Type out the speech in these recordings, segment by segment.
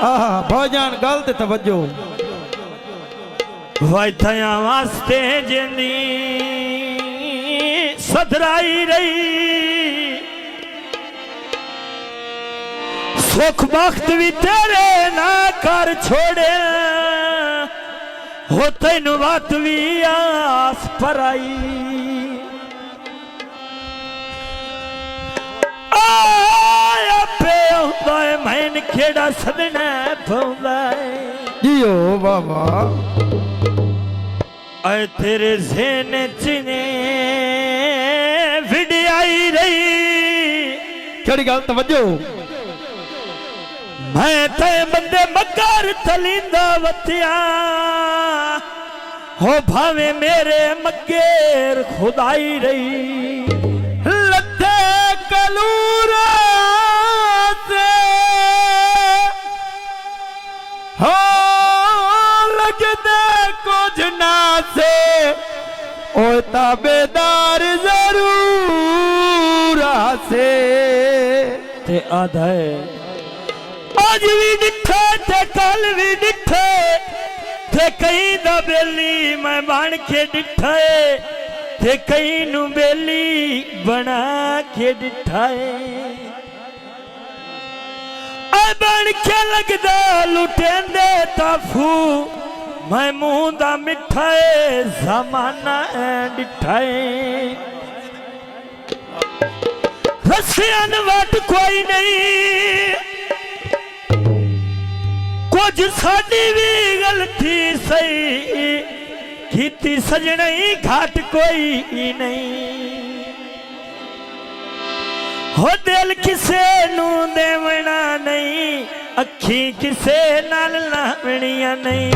भौजान गल ते तवज्जो वाइथया वास्ते जिंदी सदराई रही सुख बख्त भी तेरे ना कर छोड़े हो तेन बात भी आस पर आई मैन खेड़ा सदना पौंदा जियो बाबा आए तेरे ज़हन चिने विडियाई रही केड़ी गल तवज्जो मैं ते बंदे मगर तलिंदा वतिया हो भावे मेरे मगेर खुदाई रही लथे कलूरा से हो लगदे कुछ ना से ओ ताबेदार जरूर आसे ते आधाए आज भी डिठे ते कल भी डिठे ते कई दा बेली मैं बन के डिठे ते कई नू बेली बना के डिठाए बन के लगदा लुटेंदे ताफू मैं मुंह दा मिठाए जमाना डिठाए रसियन वट कोई नहीं कुछ साडी भी गलती सही कीती सजनई घाट कोई नहीं हो दिल किसे नू देवना नहीं अखी किसे नाल लावणिया नहीं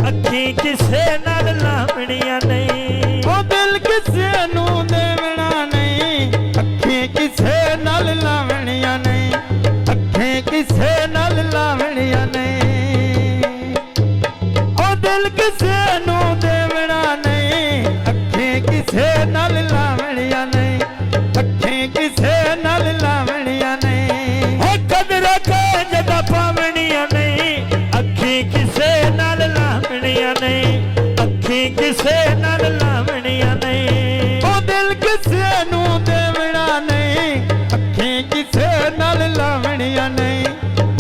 अखी किसे नाल लावणिया नहीं हो दिल किसे नू देवना नहीं अखी किसे नाल लावणिया नहीं अखी किसे नाल लावणिया नहीं हो दिल किसे नू देवना नहीं अखी किसे नाल लावणिया नहीं अखी किसे नाल लावणिया नहीं हो कदर जदा पावणिया नहीं अखी किसे नाल लावणिया नहीं अखी किसे नाल लावणिया नहीं हो दिल किसे नू देवना नहीं अखी किसे नाल लावणिया नहीं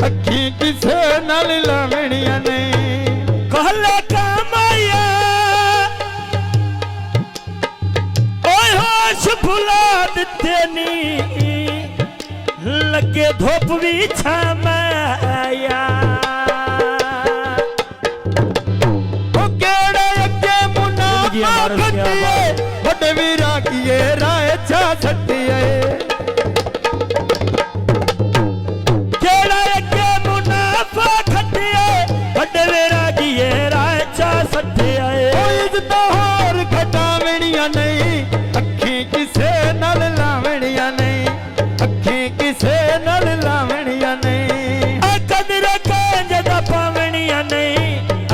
अखी किसे नाल लावणिया नहीं कहले कामाया ओए होश भुला दिते नी लगे धूप भी छामाया ओ केड़े अगे मुनाफा खटिए बड़े वीरा किए राय छा सटिए केड़ा अगे मुनाफा खटिए बड़े वीरा किए राय छा सटिए इज्जत होर घटावणिया नहीं अखी किसे नाल लावणिया नहीं अखी किसे नाल लावणिया नहीं कदर जदा पावणिया नहीं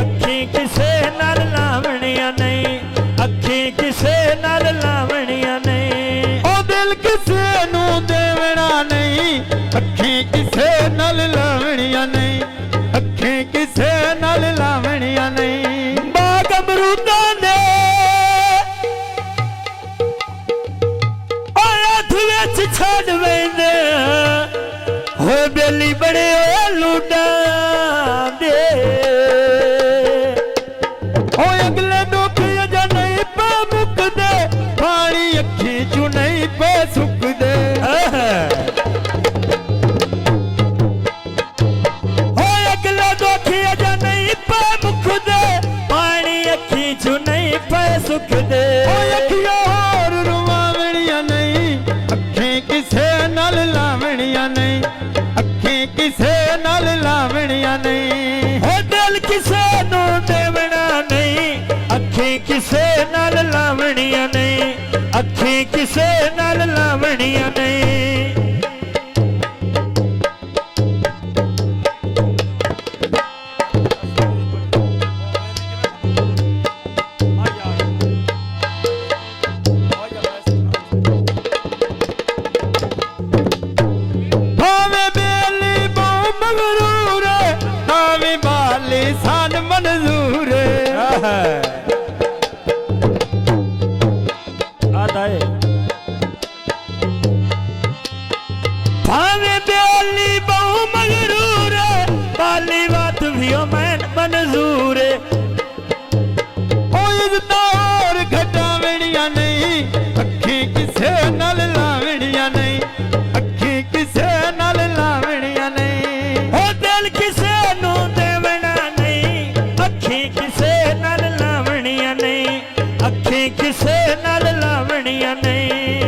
अखी किसे नाल लावणिया नहीं अखी किसे नाल लावणिया नहीं ओ दिल किसे नू देवना नहीं अखी किसे नाल लावणिया नहीं अखी किसे नाल लावणिया नहीं बाग अमरूदा ने हथ विच छड़ वेंदे हो बेली बड़े लुडा दे ओ अगले दुख अजा नहीं पे मुकदे पानी अखी चू नहीं पे सुकदे हो अगले दुख अजा नहीं पे मुकदे पानी अखी चू नहीं पे सुकदे अखियां होर रुवावणिया नहीं अखी किसे नाल लावणिया नहीं अखी किसे नाल लावणिया नहीं हो दिल किसे नू देवना नहीं अखी किसे नाल लावणिया नहीं अखी किसे नाल लावणिया नहीं ਓ ਮੈਨ ਮਨਜ਼ੂਰ ਏ ਉਹ ਇੱਜ਼ਤਾਂ ਹੋਰ ਘਟਾਵਣੀਆਂ ਨਹੀਂ ਅੱਖੀਂ ਕਿਸੇ ਨਾਲ ਲਾਵਣੀਆਂ ਨਹੀਂ ਅੱਖੀਂ ਕਿਸੇ ਨਾਲ ਲਾਵਣੀਆਂ ਨਹੀਂ ਓ ਦਿਲ ਕਿਸੇ ਨੂੰ ਦੇਵਣਾ ਨਹੀਂ ਅੱਖੀਂ ਕਿਸੇ ਨਾਲ ਲਾਵਣੀਆਂ ਨਹੀਂ ਅੱਖੀਂ ਕਿਸੇ ਨਾਲ ਲਾਵਣੀਆਂ ਨਹੀਂ